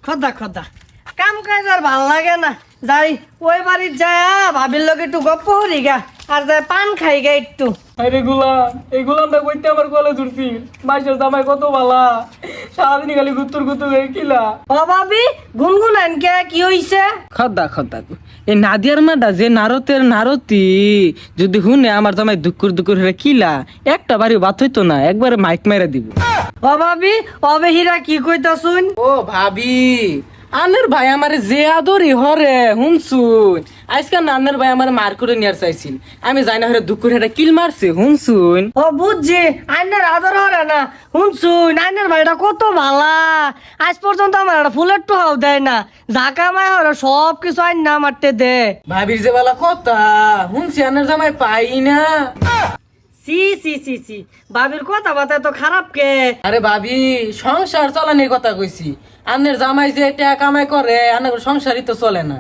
খদা খদা কাম কাজ আর ভাল লাগে না, যাই ওই বাড়ির যায় ভাবির লোক একটু গপ্প করি গা, আর যাই পান খাই গা একটু। আরে গোলাম, এই গোলামটা কইতে আমার গলে ধরছি। মাইশের জামাই কত বালা, সারাদিন খালি গুত্তুর গুত্তুর করে কিলা। ও ভাবি গুনগুন আনকে কি হইছে? খদ্দা খদ্দা, এই নাদিয়ার মাডা যে নারতের নারতি যদি হুনে আমার জামাই দুকুর দুকুর হয়ে কিলা, একটা বাড়ি বাত হইতো না, একবারে মাইক মেরে দিব। ও ভাবি অবে হীরা কি কইতা শুন? ও ভাবি, আনের ভাই আমারে যে আদরি হরে হুনসুন, আজকাল নানের ভাই আমার মার করে নিয়ে চাইছিল, আমি যাই না হরে দুকুর হেটা কিল মারছে হুনসুন। ও বুঝছি, আইনের আদর হরে না শুনছুন, আইনের ভাইটা কত ভালা, আজ পর্যন্ত আমার একটা ফুলের টুহাও দেয় না, ঝাঁকা মায় হরে সব কিছু আইন না মারতে দে। ভাবির যে বালা কথা হুনছি, আনের জামাই পাই না। সি সি সি সি, ভাবির কথা বার্তা তো খারাপ কে? আরে ভাবি, সংসার চালানোর কথা কইছি, আনের জামাই যে টাকা কামাই করে, আনের সংসারই তো চলে না।